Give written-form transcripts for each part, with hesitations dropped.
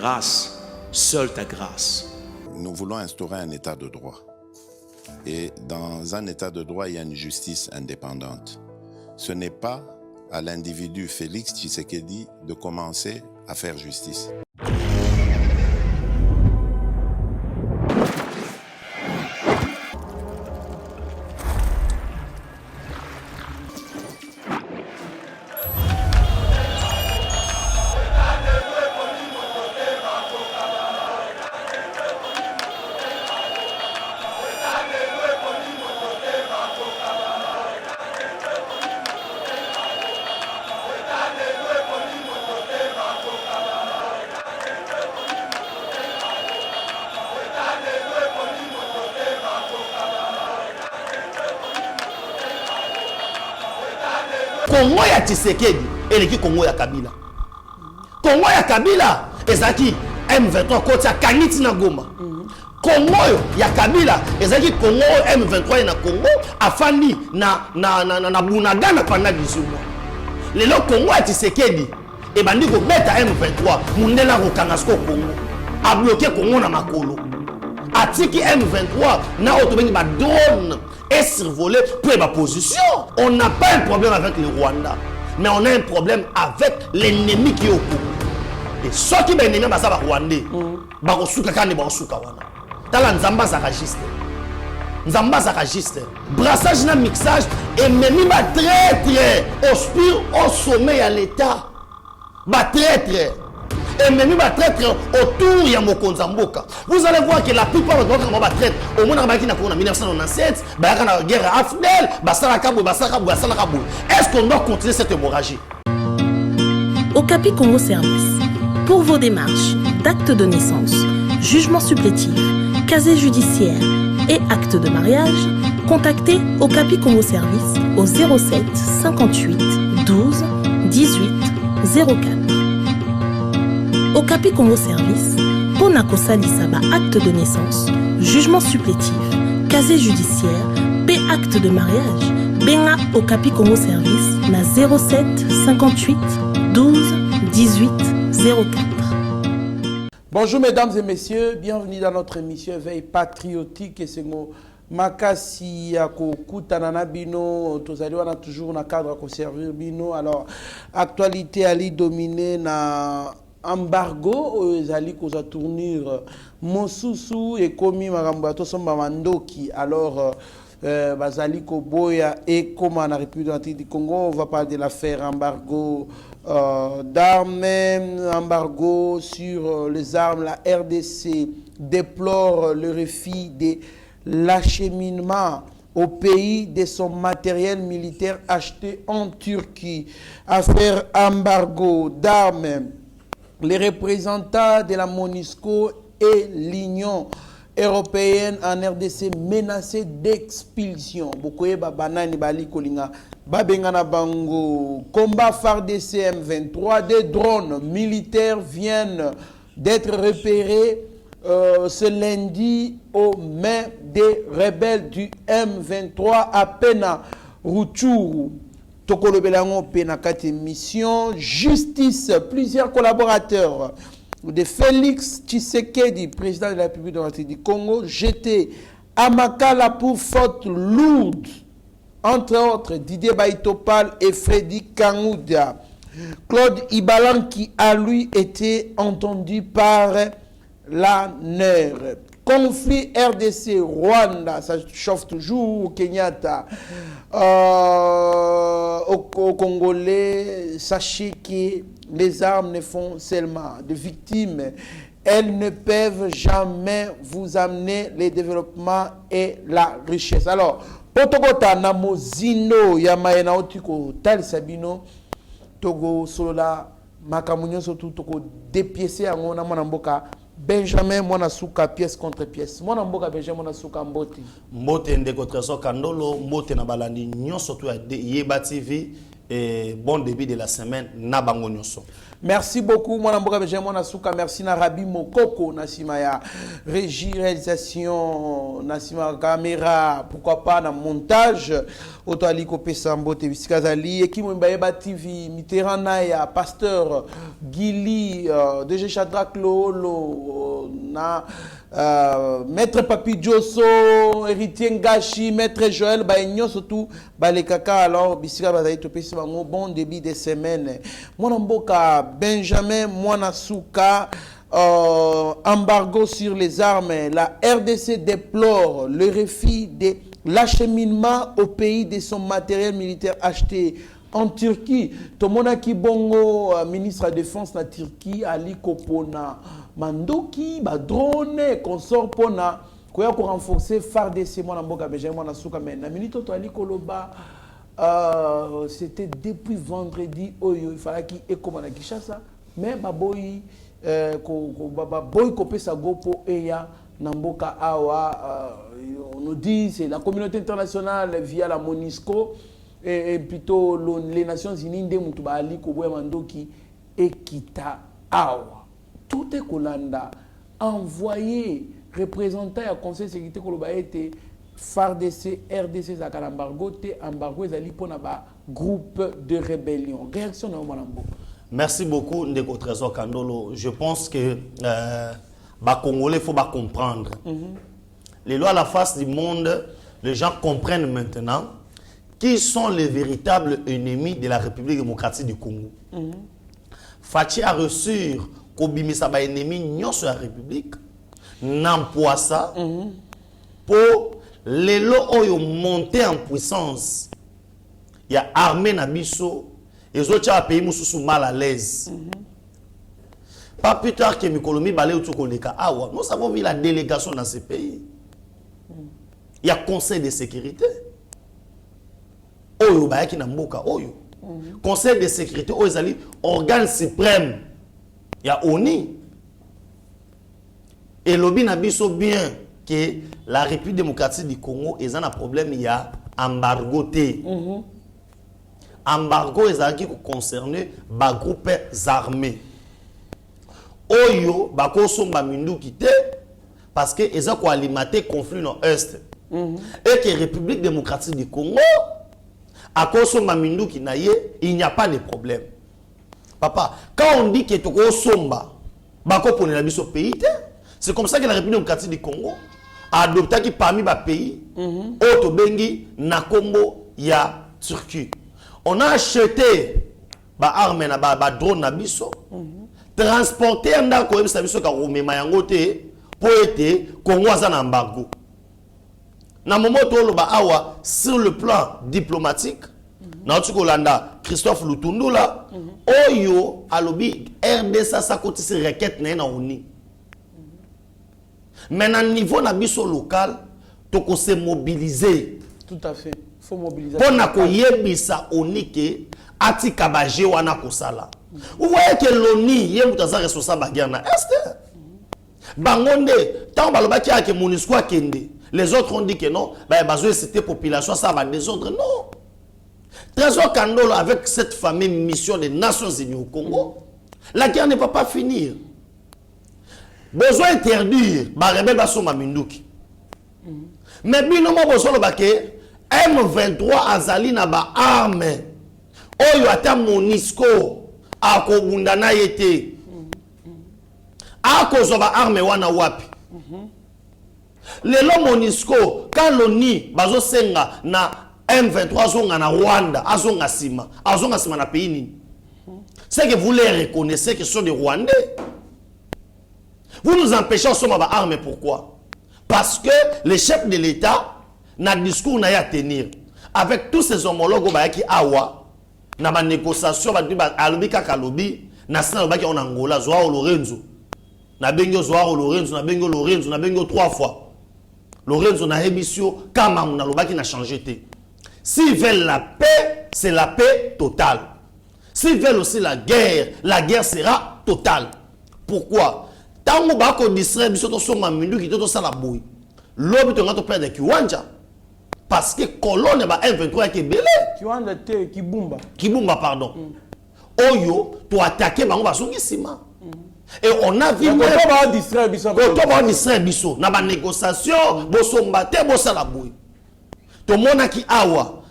grâce, seule ta grâce. Nous voulons instaurer un état de droit. Et dans un état de droit, il y a une justice indépendante. Ce n'est pas à l'individu Félix Tshisekedi de commencer à faire justice. Congo ya Tshisekedi eleki Congo ya Kabila. Congo ya Kabila ezaki M23 koti ya Kaniti na Goma. Congo ya Kabila ezaki Congo M23 na Congo afandi na Bunagana pendant 18 mois. Lelo Congo ya Tshisekedi ebandi ko beta M23 mundela ko kangasko Congo. A bloqué Congo na makolo. Atiki M23 na autobengi ba drone et survoler pour ma position. On n'a pas un problème avec le Rwanda, mais on a un problème avec l'ennemi qui est au Congo. Et ceux qui sont ennemis, c'est les Rwandais. Ils sont tous les Nzamba Zakajiste. Nzamba Zakajiste. Brassage na mixage et même très très au sommet à l'État. Très très. Et même traître autour de Mokonzamboka. Vous allez voir que la plupart de notre traite, au moins en 1997, la guerre à Afdel, est-ce qu'on doit continuer cette hémorragie? Okapi Congo Service. Pour vos démarches d'actes de naissance, jugement supplétif, casier judiciaire et acte de mariage, contactez Okapi Congo Service au 07 58 12 18 04. Okapi Congo Service, Ponako Salisaba acte de naissance, jugement supplétif, casier judiciaire, P acte de mariage, Benga Okapi Congo Service, na 07 58 12 18 04. Bonjour mesdames et messieurs, bienvenue dans notre émission Veille patriotique et c'est mon Makasi yako kutanana bino tozali wana toujours na cadre à servir bino. Alors actualité ali dominé na embargo ezali koza tournure mosusu et komi makambo to somba mandoki. Alors bazali ko boya et comme en République du Congo, on va parler de l'affaire embargo d'armes, embargo sur les armes. La RDC déplore le refus de l'acheminement au pays de son matériel militaire acheté en Turquie. Affaire embargo d'armes. Les représentants de la MONUSCO et l'Union européenne en RDC menacés d'expulsion. Bokoye banani bali kolinga babengana bango combat FARDC M23. Des drones militaires viennent d'être repérés ce lundi aux mains des rebelles du M23 à Pena Rutshuru. Tokolo Belango Penakate mission justice. Plusieurs collaborateurs de Félix Tshisekedi, président de la République démocratique du Congo, jetés à Makala pour faute lourde. Entre autres, Didier Baïtopal et Freddy Kangouda. Claude Ibalan qui a lui été entendu par la NER. Conflit RDC, Rwanda, ça chauffe toujours au Kenyatta. Au Congolais, sachez que les armes ne font seulement de victimes. Elles ne peuvent jamais vous amener le développement et la richesse. Alors, Potokota Namozino, Yamaena Otiko, Tal Sabino, Togo, Solola, Makamunyo, surtout Togo, dépiécé à mon Amanamboka. Benjamin Monasuka pièce contre pièce. Mon amboka Benjamin Monasuka mbote. Mbote ndeko Trésor Kandolo, mbote na balandi nyon surtout Yeba TV et bon début de la semaine na bango nyonso. Merci beaucoup, mon amboka Benjamin Monasuka. Merci na Rabi Mokoko, Nassima ya régie, réalisation, Nassima caméra, pourquoi pas na montage. Otali Kopé Sambo, Teviskazali, Ekimo Mbaeba TV, Mitterrand ya Pasteur Gili, DG Chadrak Lolo, na Maître Papi Diosso, Héritier Ngashi, Maître Joël Baignon, surtout Balekaka. Alors, Bissika Bazaï Topé Sibango, bon début de semaine. Mon amboka Benjamin Monasuka, embargo sur les armes. La RDC déplore le refus de l'acheminement au pays de son matériel militaire acheté en Turquie. Tomonaki Bongo, ministre de la Défense na Turquie, Ali Kopona, Mandoki, drone, consort Pona, Koya ko renforcer FARDC, mon amboka Benjamin Monasuka, mais na minute to Ali Koloba. C'était depuis vendredi, il fallait qu'il ait commandé Kinshasa, mais baboy kopé sa gopo eya namboka awa, on nous dit c'est la communauté internationale via la MONUSCO et plutôt les Nations Unies de Mutuba Ali Koboya Mandoki et Kita awa. Tout est Kolanda envoyé représentant à Conseil de sécurité Koloba était FARDC, RDC, Zakar embargo, embargo, ils pour un groupe de rébellion. Réaction de Mwanambo. Merci beaucoup, Ndeko Trésor Kandolo. Je pense que les Congolais, il faut comprendre. Les lois à la face du monde, les gens comprennent maintenant qui sont les véritables ennemis de la République démocratique du Congo. Fachi a reçu Kobimisa ba ennemi nyon sur la République, n'empoisa pour les lots ont monté en puissance. Il y a armée Nabiso, et les autres pays sont mal à l'aise. Pas plus tard que Mikolomi Balé ou Tukoleka Awa, nous avons vu la délégation dans ces pays. Il y a conseil de sécurité. Oyo Bayaki Namboka Oyo. Conseil de sécurité, Oyezali, organe suprême. Il y a ONI. Et lobby Nabiso bien que la République démocratique du Congo est un problème, il y a embargo. Embargo est qui concerne les groupes armés. Oyo, bako ba mindu kité parce que ils ont alimenter conflit dans l'Est. Et que la République démocratique du Congo, à cause de Mamindu qui naïe, il n'y a pas de problème. Papa, quand on dit que tu as somba, bako pour la mission pays, c'est comme ça que la République démocratique du Congo a adopté qui parmi les pays, Oto Bengi, Nakombo, ya Turquie. On a acheté ba armes na ba drone na biso, transporté en dako yebisa biso ka romema yango te pour être Congo azana embargo. Na moment to ba awa sur le plan diplomatique, na Kolanda Christophe Lutundula, oyo alobi RDC sa côté ces requêtes na ONU. Mais à niveau na biso local, to ko se mobiliser. Tout à fait. Faut mobiliser. Pour na ko yebisa onike ati kabaje wana kosala. Vous voyez que l'ONU yemutaza responsable ba guerre na est. Bangonde, tant balobaki ake MONUSCO kende. Les autres ont dit que non, bah besoin c'était population ça va désordre non. Trésor Kandolo avec cette fameuse mission des Nations Unies au Congo, la guerre ne va pas finir. Besoin interdire ba rebelle ba soma minduki. Mais binomo bosolo ba ke M23 azali na ba arme. Oyo ata MONUSCO akobunda na yete. Akozo ba arme wana wapi. Les lois MONUSCO, quand l'ONU bazo senga na M23 zonga na Rwanda, azonga sima na pays ni. C'est que vous les reconnaissez que ce sont des Rwandais. Vous nous empêchez de avoir armes, pourquoi? Parce que les chefs de l'État n'a discours n'a à tenir. Avec tous ces homologues qui awa, na ba négociation ba alobi kaka lobi, na sana ba ki en Angola, Joao Lorenzo. Na bengo Joao Lorenzo, na bengo Lorenzo, na bengo 3 fois. Lorenzo na émission kama na lobaki na changé té. S'ils veulent la paix, c'est la paix totale. S'ils veulent aussi la guerre sera totale. Pourquoi? Tango bako distrait biso to soma mindu ki to sala boy. Lobi to ngato perdre kiwanja. parce que colonne ba M23 qui est belé. Qui bomba pardon. Oyo to attaquer bango basungissima. Et on a vu on va distraire biso na ba négociation bosombate bosala boy. To mona ki awa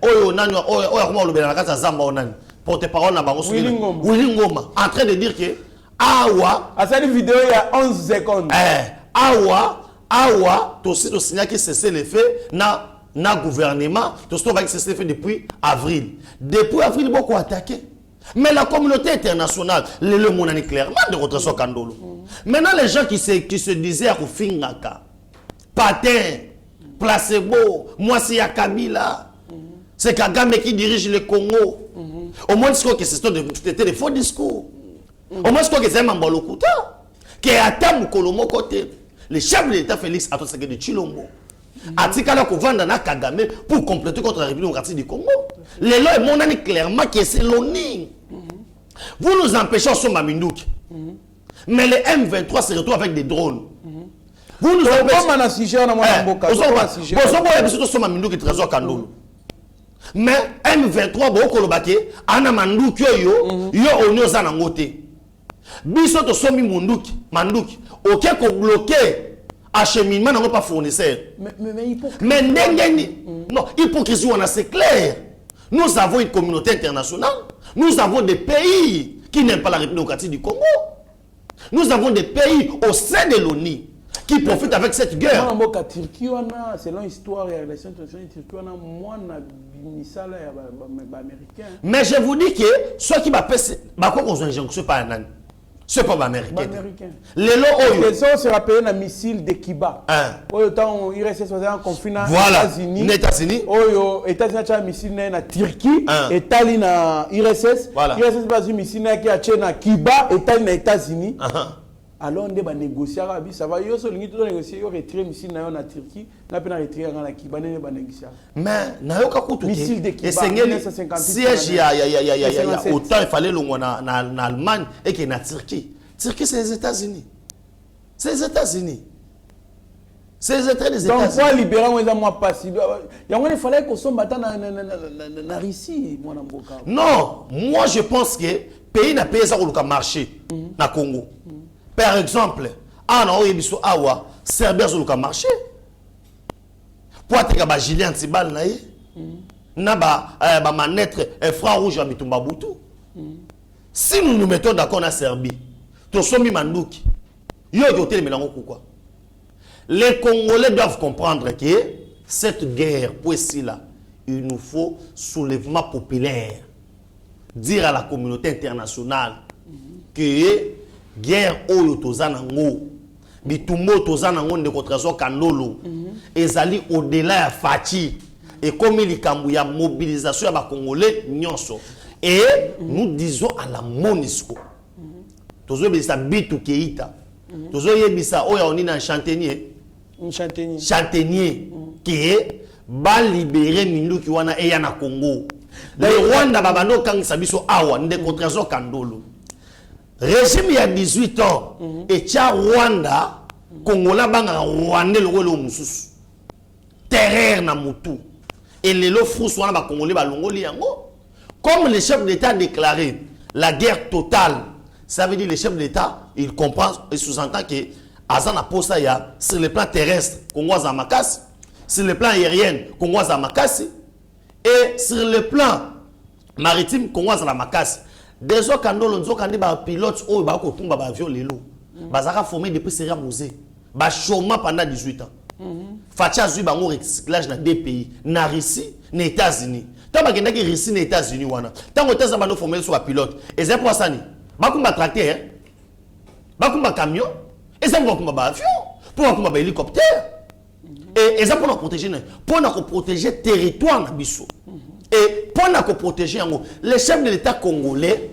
oyo nani oyo comment lobela na kata zamba onani porte-parole na bango Willy Ngoma en train de dire que awa à cette vidéo il y a 11 secondes awa to signé que cesser les faits na gouvernement to va cesser les faits depuis avril beaucoup attaqué. Mais la communauté internationale, le monde clairement de retracer Kandolo. Maintenant, les gens qui se disaient à Fingaka, Patin, Placebo, moi c'est Kabila, c'est Kagame qui dirige le Congo. Au moins, c'était des faux discours. Au moins, c'est un Mambolokuta qui est à table Kolomo côté. Le chef de l'État Félix Antoine de Chilombo. Atikala ko vanda na Kagame pour compléter contre la République démocratique du Congo. Les lois montrent clairement que c'est l'ONU. Vous nous empêchez au Somamindouk. Mais les M23 se retrouvent avec des drones. Vous nous empêchez. Mais M23 boko lobake ana manduki yo onyo za na ngote. Biso to somi munduki manduki OK ko bloquer acheminement n'a pas fournisseur. Mais non, hypocrisie, c'est clair. Nous avons une communauté internationale. Nous avons des pays qui n'aiment pas la République démocratique du Congo. Nous avons des pays au sein de l'ONU qui profitent avec cette guerre. Selon l'histoire et la relation internationale, mais je vous dis que ceux qui m'appellent, c'est pas un an. C'est pas américain. Les gens se rappellent un missile de Kiba. Autant il reste un conflit aux États-Unis. Les États-Unis ont un missile en Turquie. États-Unis na IRSS. IRSS pas un missile qui a tient na Kiba. États-Unis na États-Unis. Alors on va négocier avec ça va yo solingi tout négocier yo retirer missile na Turquie. Na pena retirer na Kiba ne ba négocier. Mais na yo kakutu missile de Kiba. Siège ya autant il fallait longo na Allemagne et que na Turquie. Turquie c'est les États-Unis. C'est les États-Unis. C'est les États-Unis. Donc quoi libérer on est moi pas si il fallait qu'on soit battant na Russie moi na mboka. Non, moi je pense que pays na pays ça ko marché na Congo. Par exemple, awa Serbia sur le marché. Pour être ba Julien Tibal na ba manêtre frère rouge à Bitumba Boutou. Si nous nous mettons d'accord na Serbie, to somi manduki. Yo yoté melango pourquoi? Les Congolais doivent comprendre que cette guerre pour ici là, il nous faut soulèvement populaire. Dire à la communauté internationale que guerre oyo tozana ngo bitumbo tozana ngo de contre Kandolo ezali au-delà ya Fati et comme likambu ya mobilisation ya ba Congolais nyonso et nous disons à la MONUSCO tozo bisa bitu keita tozo yebisa oya onina chantenier qui ba libérer minduki wana eya na Congo le Rwanda babando kangisa biso awa de contre Kandolo. Régime il y a 18 ans et tia Rwanda Congola banga Rwanda le roi mususu terreur na mutu et les lo frous wana ba Congolais ba longoli yango comme le chef d'État a déclaré la guerre totale. Ça veut dire le chef d'État il comprend et sous-entend que azana posa ya sur le plan terrestre Congo za makasi, sur le plan aérien Congo za makasi et sur le plan maritime Congo za makasi. Des autres Kandolo nzokandi ba pilotes oyo ba ko tumba ba avion lelo bazaka formé depuis Seria Mosé ba chômage pendant 18 ans. Fatia zui bango recyclage na deux pays na Russie na États-Unis. Tant ba kenda ki Russie na États-Unis wana tant que teza bando formé sur ba pilote et c'est pour ça ni ba kumba tracteur ba kumba camion et c'est pour kumba ba avion pour kumba ba hélicoptère et ça pour protéger protéger territoire na biso. Et pour protéger le chef de l'État congolais,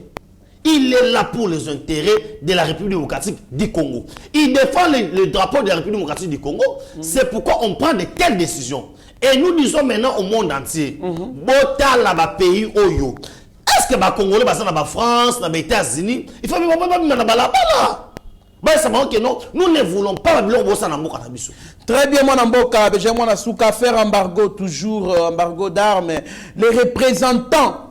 il est là pour les intérêts de la République démocratique du Congo. Il défend le drapeau de la République démocratique du Congo. C'est pourquoi on prend de telles décisions. Et nous disons maintenant au monde entier, Bota la pays Oyo. Est-ce que les Congolais sont dans la France, dans les États-Unis? Il faut même là. Bah, ça que non, nous ne voulons pas Babylon Bossa Namboka Nabiso. Très bien, mon Amboka, j'ai mon Asuka, faire embargo, toujours embargo d'armes. Les représentants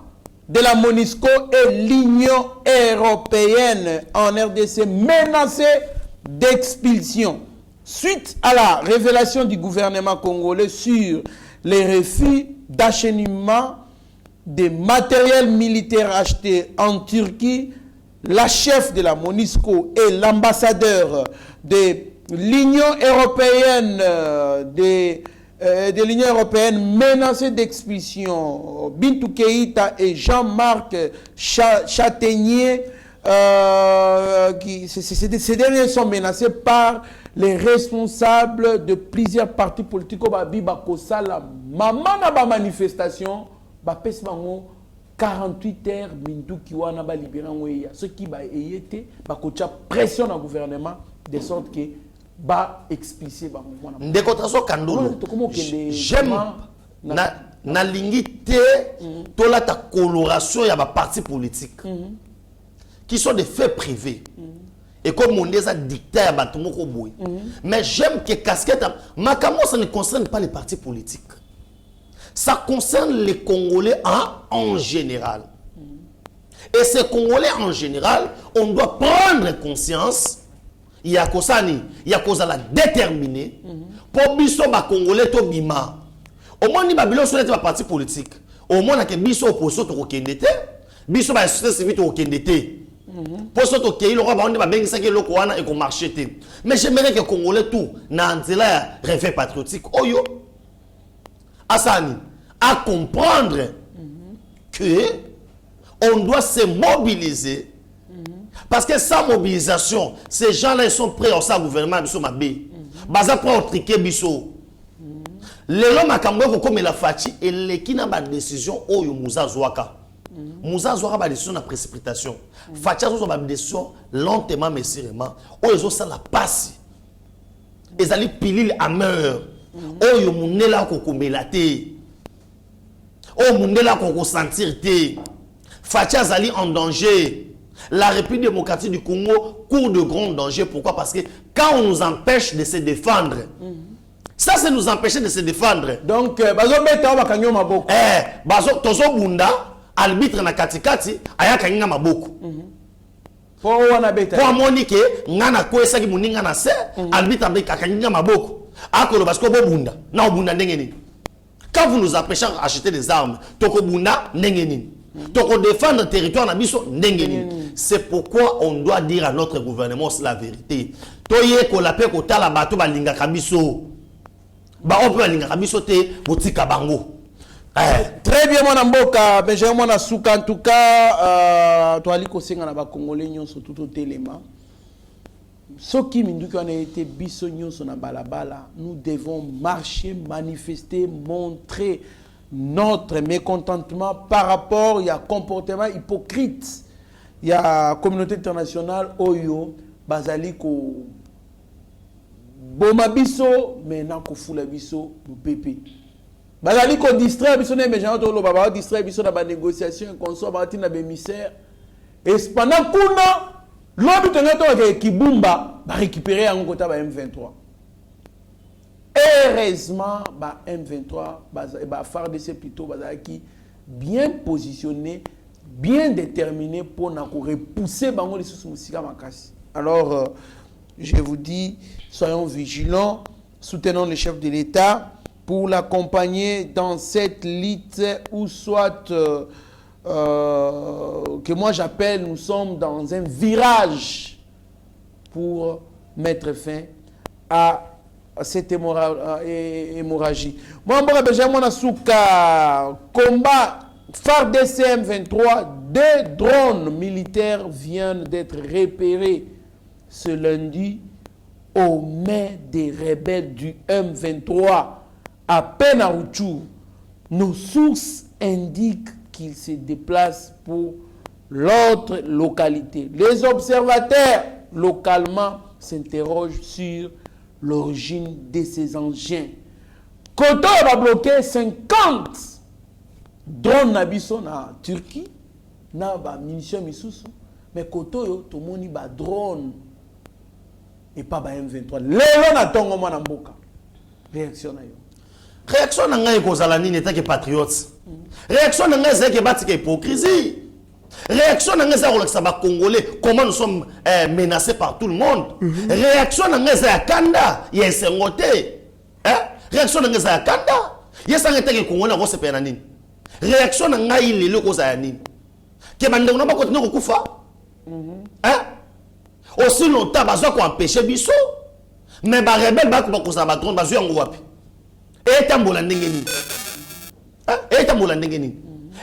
de la MONUSCO et l'Union européenne en RDC menacés d'expulsion. Suite à la révélation du gouvernement congolais sur les refus d'acheminement des matériels militaires achetés en Turquie, la chef de la MONUSCO et l'ambassadeur de l'Union européenne de l'Union européenne menacés d'expulsion. Bintou Keïta et Jean-Marc Châtaignier, ces derniers sont menacés par les responsables de plusieurs partis politiques. Maman na ba manifestation, ba pes bango 48 heures Bintou Kiwana ba libérer ngoya. Ce qui ba été ba kocha pression na gouvernement de sorte que ba expliciter ba mouvement. Ndeko taso kandolo. J'aime na lingité tola ta coloration ya ba parti politique qui sont des faits privés. Et comme on les a dicté à Batumoko Boui. Mais j'aime que casquette Makamo, ça ne concerne pas les partis politiques. Ça concerne les Congolais en général. Et ces Congolais en général, on doit prendre conscience. Il y a Kosani, il y a Kosala déterminé pour biso ba Congolais to bima. Au moins ni Babylon sur les partis politiques. Au moins que biso opposition to kendete, biso ba société civile to kendete. Pour ce que le roi va bien ça que le Kouana et qu'on marche. Mais j'aimerais que les Congolais tout n'en rêve patriotique. Oyo Asani à comprendre que on doit se mobiliser parce que sans mobilisation ces gens-là ils sont prêts au sein gouvernement biso mabé. Baza prêt au triquer biso. Les hommes à Kambo comme la fachi et les qui n'a pas de décision oyo Moussa Zouaka. Moussa Zouaka ba décision na précipitation. Facha zo ba décision lentement mais sérieusement. Oyo ça la passe. Ils allaient pilil à meurtre. Oyo munela ko komelate. Oyo munela ko sentir te. Facha zali en danger. La République démocratique du Congo court de grand danger. Pourquoi? Parce que quand on nous empêche de se défendre, ça c'est nous empêcher de se défendre. Donc, bazo beta ba kanyo maboko. Bazo tozo bunda arbitre na katikati ayaka nginga maboko. Pour wana beta. Pour Monique ngana ko esaki muninga na se arbitre abeka kanginga maboko. Akolo parce que bo bunda na bunda ndengeni. Quand vous nous empêchez d'acheter des armes, toko bunda ndengeni. Donc on défend le territoire na biso ndengeni. C'est pourquoi on doit dire à notre gouvernement la vérité. Toye ko la pe ko tala bato balinga kabiso. Ba on peut balinga kabiso te botika bango. Très bien mon amboka, mais j'ai mon asuka en tout cas toi ali ko senga na ba congolais nyonso tout au téléma. Ce qui m'indique qu'on a été biso nyonso na balabala, nous devons marcher, manifester, montrer notre mécontentement par rapport à un comportement hypocrite. Il y a la communauté internationale, Oyo, Bazaliko, Bomabiso, mais non, Kofoula Biso, Pépé. Bazaliko distrait, Biso, mais j'ai entendu Baba distrait, Biso, dans la négociation, consort, Batina Bémissaire. Et pendant qu'on a, l'homme de Kibumba, va récupérer un côté M23. Heureusement, M23, FARDC plutôt, qui bien positionné, bien déterminé pour nous repousser les sous-musiques. Alors, je vous dis, soyons vigilants, soutenons le chef de l'État pour l'accompagner dans cette lutte ou soit que moi j'appelle, nous sommes dans un virage pour mettre fin à cette hémorragie. Moi, combat FARDC M23, 2 drones militaires viennent d'être repérés ce lundi aux mains des rebelles du M23 à peine à Rutshuru. Nos sources indiquent qu'ils se déplacent pour l'autre localité. Les observateurs localement s'interrogent sur l'origine de ces engins. Koto va bloquer 50 drones nabiso na Turquie, na ba munitions misusu, mais Koto yo tomoni ba drone et pas ba M23. Lelo na tongo mwana mboka. Réaction na yo. Réaction na ngai kozala nini eta ke patriote. Réaction na ngai zeke batika hypocrisie. Réaction na ngai za kolakisa ba Congolais comment nous sommes menacés par tout le monde. Réaction na ngai za kanda ya esengote. Réaction na ngai za kanda. Yesa ngete ke Congolais ko sepena nini. Réaction na ngai lelo kozala nini. Ke bande na ba continuer kokufa. Aussi longtemps bazo ko empêcher biso. Mais ba rebelle ba ko kozala ba drone bazo yango wapi. Et tambola ndenge nini. Et tambola ndenge nini.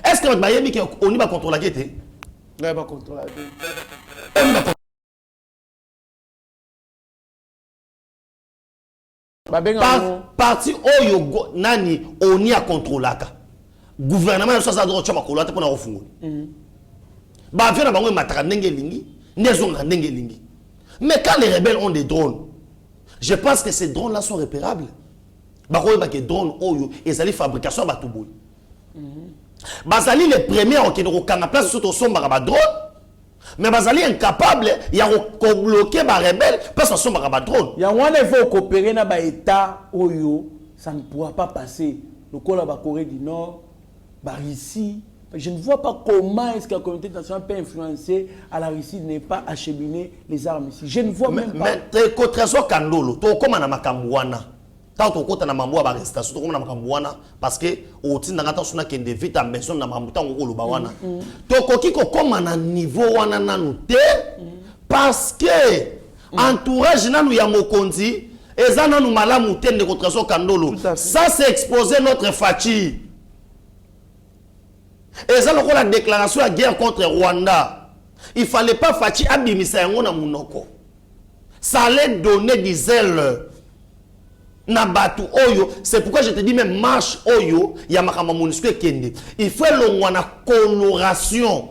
Est-ce que ba yebi ke oni ba contrôler la kete? Ouais, ba contrôler. Parti oyo nani oni a contrôlaka. Gouvernement so sa droit chama ko lata pona ofungo. Ba vient na bango mataka ndenge lingi, nezonga ndenge lingi. Mais quand les rebelles ont des drones, je pense que ces drones là sont repérables. Bakoye ba ke drone oyo ezali fabrication ba tuboy. Bazali les premiers qui ne kanga place sur somba ba drone. Mais bazali incapable ya ko bloquer ba rebelle parce que somba ba drone. Ya wana il faut coopérer na ba état oyo, ça ne pourra pas passer. Le Kola ba Corée du Nord, ba Russie, je ne vois pas comment est-ce que la communauté internationale peut influencer à la Russie de ne pas acheminer les armes ici. Je ne vois même pas. Mais ko trésor kandolo, to koma na makambo wana. Tant au côté na mambo ba arrestation, to koma na makambo wana parce que au tin na ngata suna kende vite en besoin na mambo tango ko loba wana. To koki ko koma na niveau wana nanu te parce que entourage nanu ya mokonzi eza nanu malamu te de ko trésor kandolo. Ça c'est exposer notre fatigue. Et ça, la déclaration de guerre contre Rwanda, il ne fallait pas Fachi abimisa yango na munoko. Ça allait donner des ailes. Nabatu oyo, c'est pourquoi je te dis même marche oyo, yamakama monisque kende. Il faut l'ongwana coloration.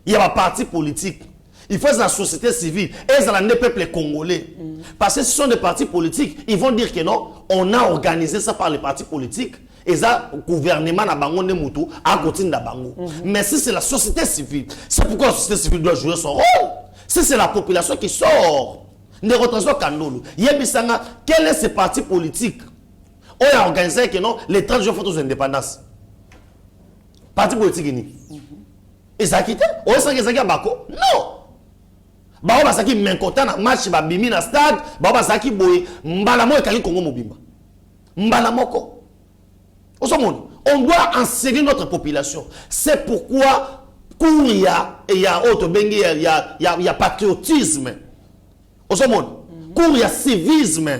Il y a un parti politique. Il faut la société civile et ça le peuple congolais. Parce que ce sont des partis politiques, ils vont dire que non, on a organisé ça par les partis politiques. Et ça, le gouvernement na bango ne mutu à côté de bango. Mais si c'est la société civile, c'est pourquoi la société civile doit jouer son rôle. Si c'est la population qui sort, ne retransons Kandolo. Yebisanga, quel est ce parti politique? On a organisé que non, les 30 jours photos d'indépendance. Parti politique ni. Et ça quitté? On sait que ça a bako? Non. Bao basaki menkota na match ba bimi na stade, bao basaki boye mbala mo ekali Congo mobimba. Mbala moko. On doit enseigner notre population. C'est pourquoi il y a patriotisme. Il y a civisme.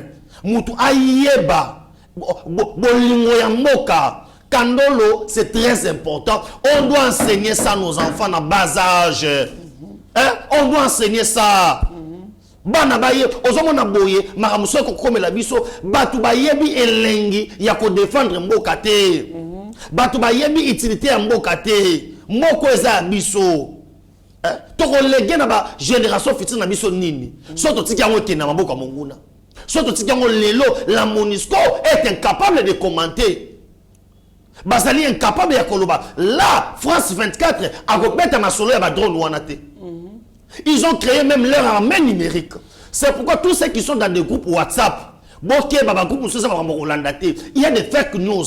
Mutu ayeba. Bolingo ya moka. Kandolo, c'est très important. On doit enseigner ça à nos enfants dans bas âge. On doit enseigner ça. Bana baye ozomona boye makamuso ko komela biso batu bayebi elengi ya ko défendre mboka te batu bayebi utilité ya mboka te moko eza biso to ko lege na ba génération future na biso nini soto tiki yango ke na mboka monguna soto tiki yango lelo la MONUSCO est incapable de commenter bazali incapable ya koloba la France 24 a kopeta masolo ya ba drone wana te. Ils ont créé même leur armée numérique. C'est pourquoi tous ceux qui sont dans des groupes WhatsApp, il y a des fake news.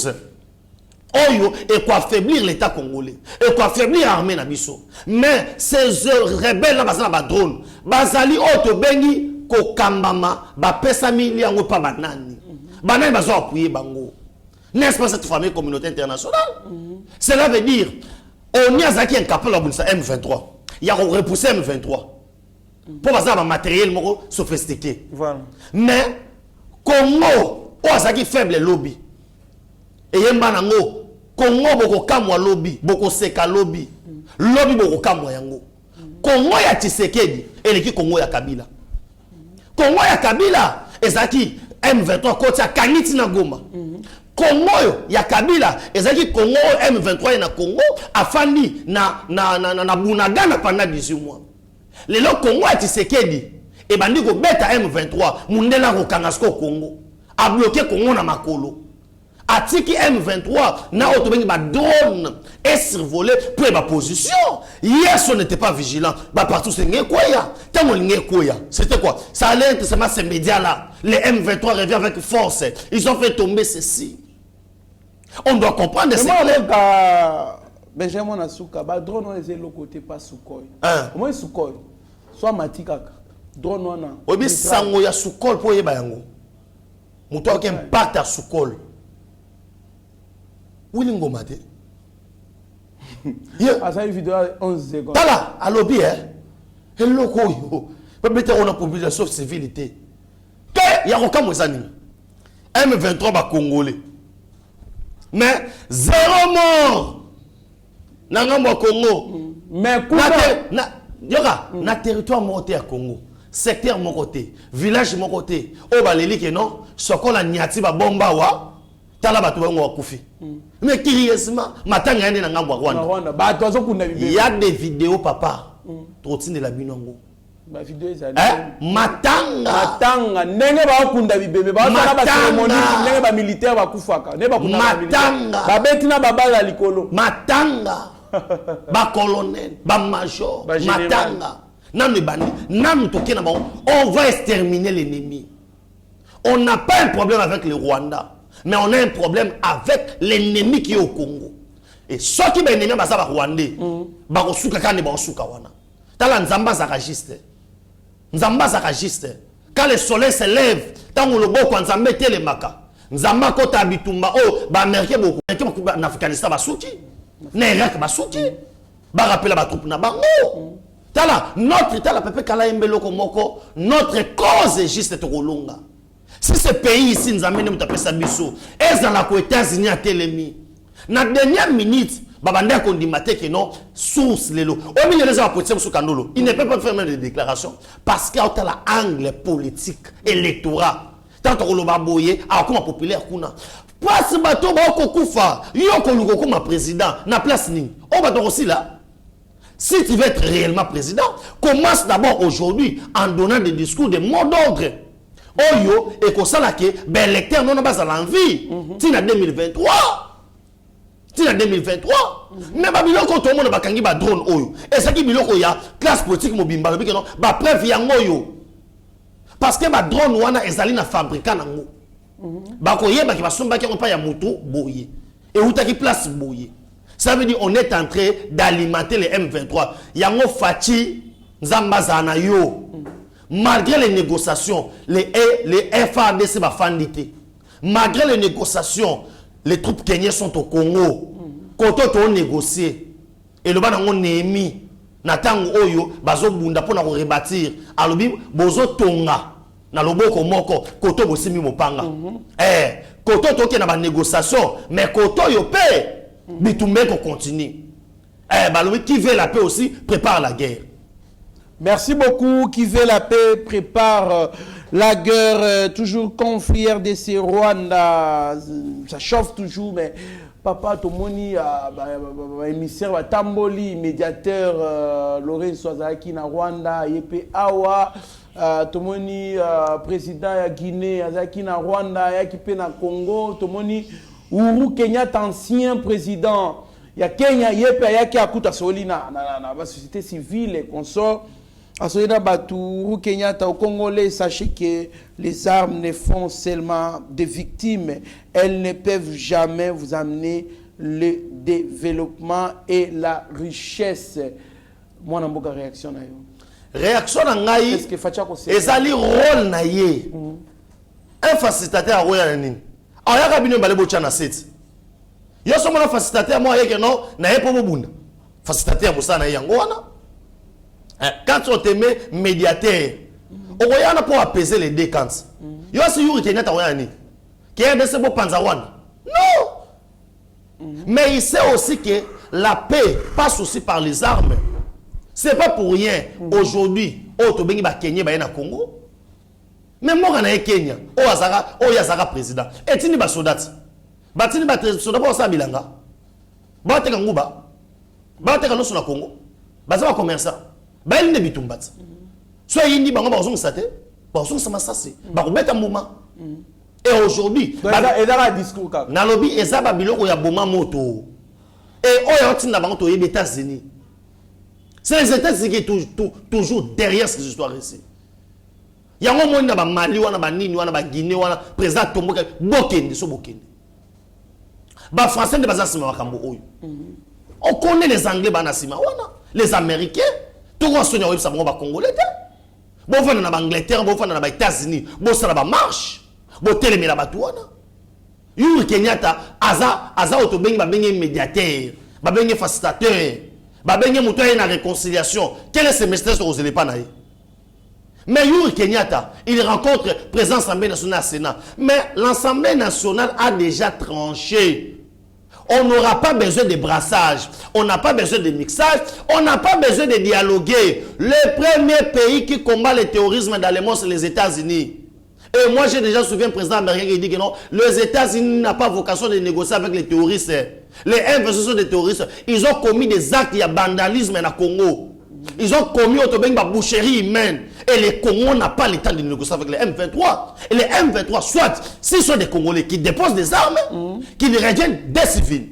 Oyo et quoi affaiblir l'État congolais. Et quoi affaiblir l'armée nabiso. Mais ces rebelles là, bazala drone. Bazali auto bengi ko kambama ba pesa millions pas banani. Banani bazo appuyer bango. N'est-ce pas cette famille communauté internationale? Cela veut dire on y a zaki incapable de M23. Il y a repoussé M23 pour avoir un matériel sophistiqué. Voilà. Mais Congo, on a qui faible lobby. Et Yembanango, Congo boko kamwa lobby, boko seka lobby, lobby boko kamwa yango. Congo ya Tshisekedi, et l'équipe Congo ya Kabila. Congo ya Kabila, et zaki M23 côté ya Kaniti na Goma. Congo ya Kabila ezaki Congo M23 na Congo afandi na Bunagana pendant 18 mois. Lelo Congo a Tshisekedi et bandi ko beta M23 mundela ko kangasko Congo a bloqué Congo na makolo Atiki M23 na autobengi ba drone et survolé pour ma position. Hier on n'était pas vigilant. Bah partout c'est ngékoya. Tant on ngékoya. C'était quoi? Ça allait être seulement ces médias là. Les M23 reviennent avec force. Ils ont fait tomber ceci. On doit comprendre ça. Benjamin Asuka, ba drone on les le côté pas Sukhoi. Moi Sukhoi. Soit Matikaka. Drone on a. Obi sango ya Sukhoi pour yeba yango. Muto qui impact à Sukhoi. Oui, ngomate. Ah, ça une vidéo 11 secondes. Tala, à lobby, hein. Et le coyo. Peut-être on a publié sauf civilité. Que y'a aucun moisani. M23 ba congolais. Mais 0 mort. Nangamba Congo. Mais na territoire monté à Congo. Secteur mon côté, village mon côté. O baleli que non, sokola nyati ba bomba wa. Tala batu bango wakufi. Mais curieusement, matanga yende na ngambwa Rwanda. Il y a des vidéos papa. Trotine la binongo. Ba vidéo ça. Matanga ndenge ba okunda bibebe ba sala ba cérémonie ndenge ba militaire ba kufaka. Ne ba kuna matanga. Ba betina ba bala likolo. Matanga. Ba colonel, ba major, matanga. Nanu bani, nanu toke na ba. On va exterminer l'ennemi. On n'a pas un problème avec le Rwanda. Mais on a un problème avec l'ennemi qui est au Congo. Et ceux qui sont ennemis, c'est les Rwandais. Ils sont Tala Nzamba Zakajiste. Nzamba Zakajiste. Quand le soleil se lève, tant que le beau quand Nzamba est le maka. Nzamba kota bitumba oh ba américain beaucoup. En Afghanistan basuki. Na Irak basuki. Ba rappela ba troupe na bango. Tala notre tala pepe kala embelo komoko. Notre cause est juste Tolonga. Si ce pays ici nous amène à taper sa biso, et dans la États-Unis à Télémi, dans la dernière minute, babanda kondimate que non, source lelo. Au milieu des apôtres sur Kandolo, il ne peut pas faire même des déclarations parce qu'il y a l'angle politique, électoral. Tant que l'on va boyer, à comment populaire kuna. Passe bateau ba kokufa, yoko lugo comme président, na place ni. On va donc aussi là. Si tu veux être réellement président, commence d'abord aujourd'hui en donnant des discours de mot d'ordre. Oyo et comme ça là que ben lecteur non pas à l'envie. Tina 2023. Tina 2023. Mais babiloko tout le monde ba kangi ba drone oyo. Et ça qui biloko ya classe politique mobimba bi que non ba preuve ya ngoyo. Parce que ba drone wana ezali na fabricant nango. Ba ko yeba ki ba somba ki on pas ya moto boye. Et où ta ki place boye. Ça veut dire on est en train d'alimenter les M23. Yango fati nzamba zana yo. Malgré les négociations, les FARDC va fanditer. Malgré les négociations, les troupes kenyans sont au Congo. Quand on négocie, et le ban on est mis, natang oyo, bazo bunda pour nous rebâtir. Alobi bozo tonga, na loboko moko, koto bosimi mopanga. Koto toke na ba négociation, mais koto yo paix, bitumbe ko continue. Balobi qui veut la paix aussi prépare la guerre. Merci beaucoup. Qui veut la paix prépare la guerre. Toujours conflit RDC Rwanda. Ça chauffe toujours, mais papa Tomoni, émissaire Tamboli, médiateur Laurent Swazaki na Rwanda, Yepe Awa, Tomoni, président ya Guinée, Azaki na Rwanda, Yakipe na Congo, Tomoni, Uhuru Kenyatta, ancien président. Ya Kenya, Yepe Ayaki Akuta Solina, la société civile et consorts. À Solina Batourou, Kenyatta, au Congolais, sachez que les armes ne font seulement des victimes. Elles ne peuvent jamais vous amener le développement et la richesse. Moi, je n'ai réaction. Réaction à Ngaï. Qu'est-ce que Fatia conseille? Ezali rôle naïe. Un facilitateur à Royal Nin. Alors, il y a un cabinet de Bochana 7. Il y a un facilitateur, moi, il y a un facilitateur. Facilitateur, vous savez, il y a un quand on te met médiateur, on va pour apaiser les deux camps. Il y a aussi Yuri Kenyatta qui est de ce beau Panzawan. Non! Mais il sait aussi que la paix passe aussi par les armes. Ce n'est pas pour rien. Aujourd'hui, au Kenya, il y a Congo. Mais moi, je suis Kenya. Il y a président. Et tu n'es soldat. Tu n'es pas soldat pour ça, Bilanga. Tu n'es pas Nguba. Tu n'es pas Congo. Tu n'es pas commerçant. Il n'y a pas de soit il y a des gens qui sont en train de se faire. Et aujourd'hui, nalobi eza ba biloko ya boma moto. Et oyoti na bango to les États-Unis. C'est les États-Unis qui sont toujours derrière ces histoires ici. Il y a un moment où Mali, Nini, Guinée, président Tombo, Bokende, so Bokende. Ba français de bazar sima makambo oyo. On connaît les Anglais banasima wana, les Américains, tout le monde web ça ba Congolais. Bon fa na Angleterre, bon fa na ba États-Unis, bon ça ba marche, bon télémé la batuana. Yuri Kenyatta aza autobengi ba bengi médiateur, ba bengi facilitateur, ba bengi mutoye na réconciliation. Quel est ce message aux éléphants naï? Mais Yuri Kenyatta, il rencontre le président de l'Assemblée nationale au Sénat. Mais l'Assemblée nationale a déjà tranché. On n'aura pas besoin de brassage, on n'a pas besoin de mixage, on n'a pas besoin de dialoguer. Le premier pays qui combat le terrorisme dans le monde, c'est les États-Unis. Et moi, j'ai déjà souvenir le président américain qui dit que non, les États-Unis n'ont pas vocation de négocier avec les terroristes. Les investisseurs des terroristes, ils ont commis des actes de vandalisme dans le Congo. Ils ont commis une boucherie humaine. Et les Congolais n'ont pas le temps de négocier avec les M23. Et les M23, soit, s'ils sont des Congolais qui déposent des armes, qui reviennent des civils.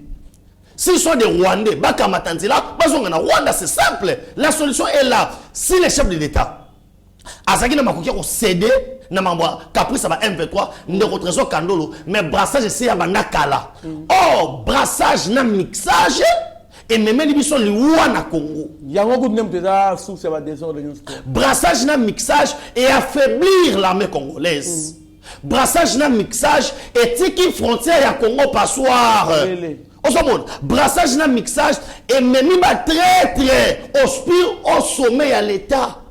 S'ils sont des Rwandais, Rwanda, c'est simple. La solution est là. Si les chefs de l'État, Azaki n'a pas cédé, n'a pas caprice à M23, ne retrésor Kandolo, mais brassage, c'est à Banakala. Oh, brassage, n'a mixage. Et même les sont les Ouana Congo. Brassage na mixage et affaiblir l'armée congolaise. Brassage na mixage et tiki frontière à Congo passoire. Brassage na mixage et même ba traître au sommet à l'état.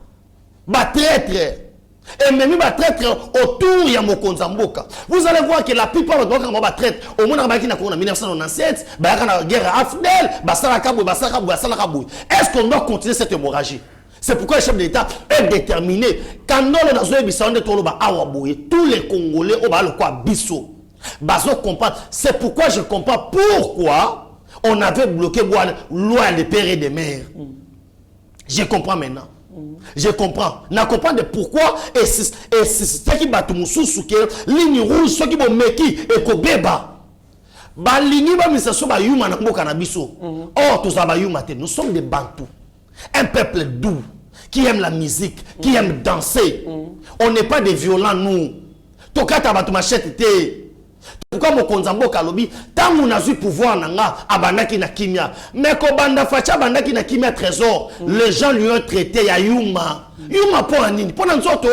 Ba traître. Et même ba traître autour ya Mokonza Mboka. Vous allez voir que la plupart de nos ba traître au monde en 1997, ba la guerre Afdel, est-ce qu'on doit continuer cette hémorragie? C'est pourquoi le chef de l'État est déterminé. Quand nous tous les Congolais au quoi biso. C'est pourquoi je comprends pourquoi on avait bloqué loin des pères et des mères. Je comprends maintenant. Je comprends. Je comprends de pourquoi et c'est ce qui bat tout le ligne rouge, ce qui va meki et ko beba. Ba ligne ba misaso ba yuma na mboka na biso. Oh, tous ba yuma te. Nous sommes des Bantous. Un peuple doux qui aime la musique, qui aime danser. On n'est pas des violents nous. Tokata ba tu machette te. Pourquoi Mokonza Mboka lobi tant on a eu pouvoir nanga abanaki na kimia mais ko banda facha bandaki na kimia trésor les gens lui ont traité ya yuma pour nini pour nzoto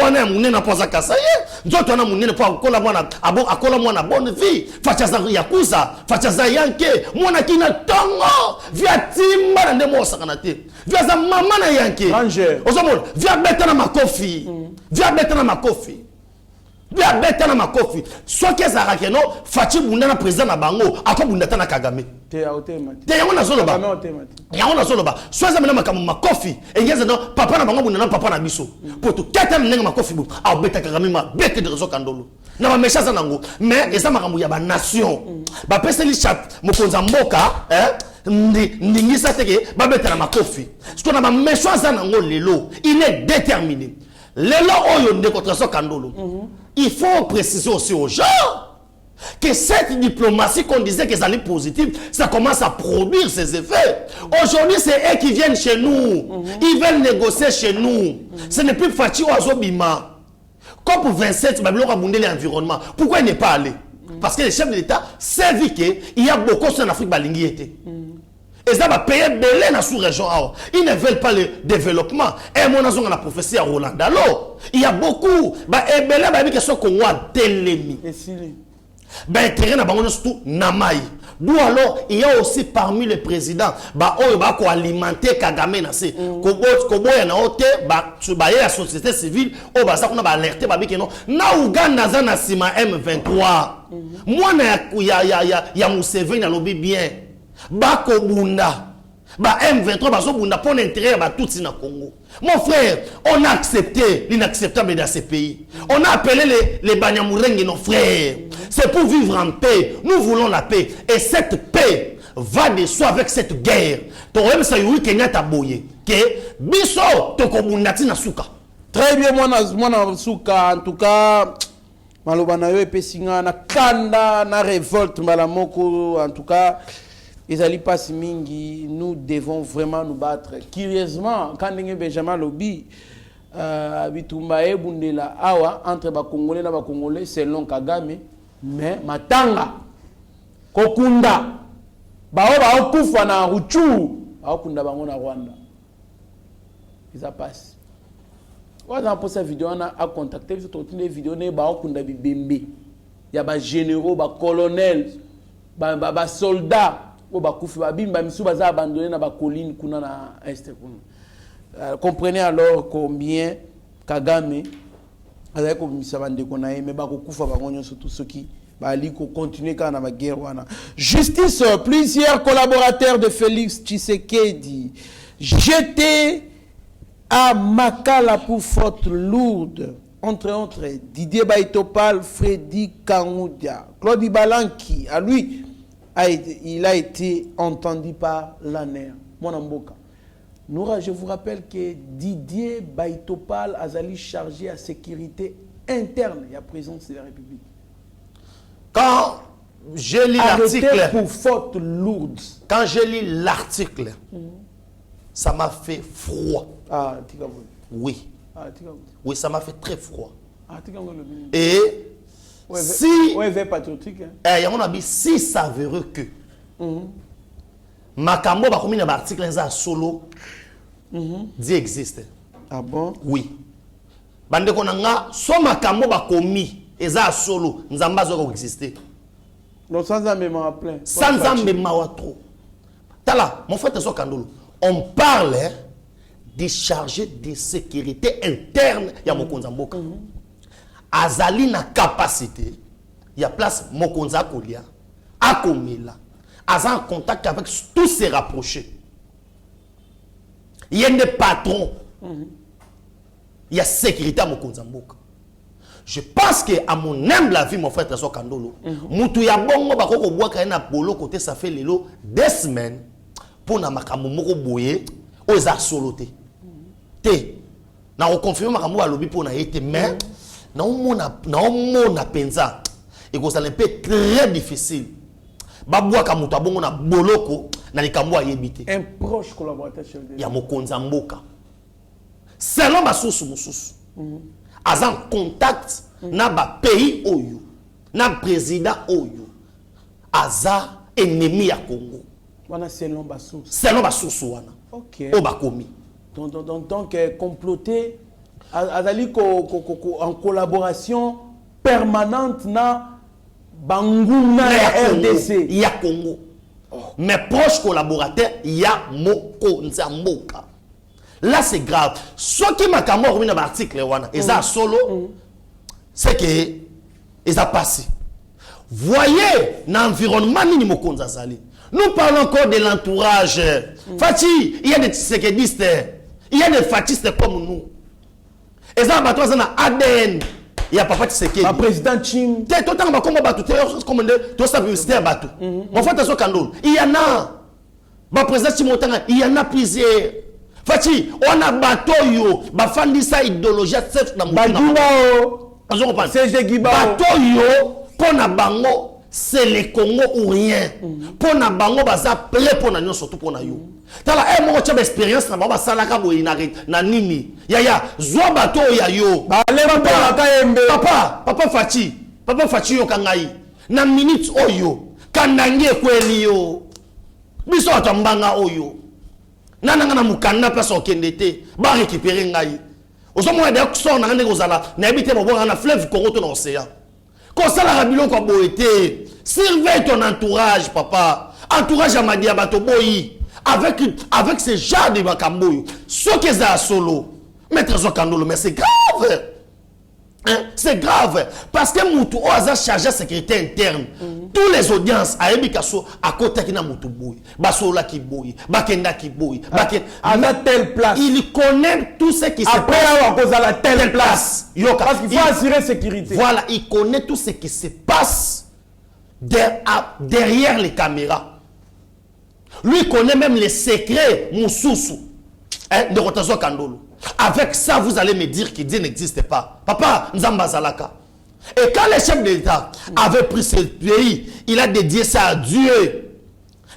wana munene poza kasaye nzoto wana munene pour akola mwana bonne vie facha za yakuza facha za yanke mwana kina tongo via timba na ndemo sakana te via za mama na yanke ozomona via beta na makofi Bien bête na makofi. Soit que ça rakeno, Fati bunda na président na bango, ako bunda na Kagame. Te yango na soloba. Yango na soloba. Soit ça mena makofi. Et yeza no papa na bango bunda na papa na biso. Pour tout kata na makofi bu. A bête Kagame ma bête de réseau kandolo. Na ba méchant nango. Mais eza makambo ya ba nation. Ba peseli chat Mokonza Mboka, ndingisa teke ba bête na makofi. Ce qu'on a ba méchant nango lelo, il est déterminé. Lelo oyo de contre kandolo. Il faut préciser aussi aux gens que cette diplomatie qu'on disait qu'elle allait positive, ça commence à produire ses effets. Aujourd'hui, c'est eux qui viennent chez nous. Ils veulent négocier chez nous. Ce n'est plus Fati Ouazobima. Comme pour 27, l'environnement. Pourquoi il n'est pas allé? Parce que les chefs de l'État savent qu'il y a beaucoup en Afrique balingi était. Et ça va payer belé dans la sous-région. Ils ne veulent pas le développement. Et mon nation, on a professé à Roland Dalo. Il y a beaucoup. Et belé, il y a des qu'on a télémi. Ben, terrain, on a surtout Namaï. D'où alors, il y a aussi parmi les présidents, on va alimenter Kagame. Kobo ya na ote, la société civile, on va alerter, na Ouganda na sima M23. Moi, il y a Museveni na lobby bien. Bako bunda ba M23 bazo bunda pour l'intérêt ba tout na Congo. Mon frère, on a accepté l'inacceptable dans ces pays. On a appelé les Banyamulenge nos frères. C'est pour vivre en paix. Nous voulons la paix et cette paix va de soi avec cette guerre. Torem sa Yuri Kenyatta boye que biso toko bunda tina suka. Très bien, moi na suka en tout cas maloba na yo epesinga na kanda na révolte mbala moko. En tout cas, ezali pasi mingi, nous devons vraiment nous battre. Curieusement, quand Benjamin Lobi bitumba ebundela awa entre ba Congolais na ba Congolais selon Kagame, mais matanga kokunda bao ba okufa na Ruchu akunda bango na Rwanda. Ça passe. On a posé cette vidéo, on a contacté, une vidéo, on a bibembe. Il y a des généraux, des colonels, des soldats, des abandonnés dans la colline na est. Comprenez alors combien Kagame a comme ça va déconner, mais surtout ceux qui continuer dans la guerre. Justice, plusieurs collaborateurs de Félix Tshisekedi jetés à Makala pour faute lourde, entre autres Didier Baitopal, Freddy Kangoudia, Claude Balanki, à lui, il a été entendu par l'ANER. Monamboka. Noura, je vous rappelle que Didier Baitopal a été chargé à sécurité interne et à présence de la République. Quand je lis l'article, pour faute lourde. Quand je lis l'article, ça m'a fait froid. Ah, oui. Oui, ça m'a fait très froid. Et si patriotique, si ça veut que Makambo ba komi na article za solo dit existe. Ah bon? Oui. Bande konanga so Makambo ba komi eza solo nzamba zo exister. Donc sans amema plein. Sans amema wa trop. Tala, mon frère Teso Kandolo, on parle des chargés de sécurité interne ya Mokonza Mboka. Azali na capacité, il y a place Mokonza Kolia, Akomela, Aza en contact avec tous ses rapprochés. Il y a des patrons. Il y a sécurité à Mokonza Mboka. Je pense que à mon humble avis, mon frère Teso Kandolo, mutu ya bongo bakoko boaka na bolo côté ça fait lelo 2 semaines pour na makambo moko boye oza soloté. Té na reconfirmer makambo alobi pour na été mais na omona penza et que ça un peu très difficile. Babwaka mutu abongo na boloko na likambo ayebité. Un proche collaborateur chef de ya Mokonza Mboka. Selon ma source mususu. Aza en contact na ba pays oyo na président oyo aza ennemi ya Congo. Wana selon ba source. Selon ba source wana. OK. O ba komi. Donc comploter azali en collaboration permanente na Banguna RDC ya Congo. Mes proches collaborateurs ya Mokonza Mboka. Là c'est grave. Ce qui m'a kamor remis dans l'article wana eza solo c'est que eza passé. Voyez l'environnement ni Mokonza Zali. Nous parlons encore de l'entourage. Fati, il y a des tshisekedistes, il y a des fatistes comme nous. Eza bato za na ADN. Il y a papa Tshisekedi. Le président Chim. T'es tout le temps comme bato, comme tout ça publicité bato. Mon frère Teso Kandolo, il y en a. Le président Chimotanga, il y en a plusieurs. Fati, on a bateau yo, ba fandisa idéologie cette na Badumao. C'est bateau yo, pona bango, c'est le Congo ou rien. Pona bango baza prêt pona nyo surtout pona yo. Tala mo tcha expérience na ba salaka boyi na nini. Ya zwa bateau ya yo. Ba leba papa kayembe. Papa Fati yo kangai. Na minute oyo, kandangie kweli yo. Biso atambanga oyo. Nana na mukanda place okendete ba récupérer ngai ozomona de ko na ndeko zala na habité bobonga na fleuve Congo to na océan ko sala rabilo ko boité surveille ton entourage papa entourage amadia bato boyi avec ce genre de makamboyo ce que ça solo maître Zokandolo mais c'est grave. C'est grave parce que Moutou a chargé sécurité interne. Tous les audiences à Ebikaso à côté qui na Moutou boy, Basola qui boy, Bakenda qui boy, à la telle place. Il connaît tout ce qui se passe. Après avoir posé à la telle place. Parce qu'il faut assurer sécurité. Voilà, il connaît tout ce qui se passe derrière les caméras. Lui il connaît même les secrets Moussoussou de Rotazo Kandolo. Avec ça, vous allez me dire que Dieu n'existe pas. Papa, Nzamba Zalaka. Et quand le chef de l'État avait pris ce pays, il a dédié ça à Dieu.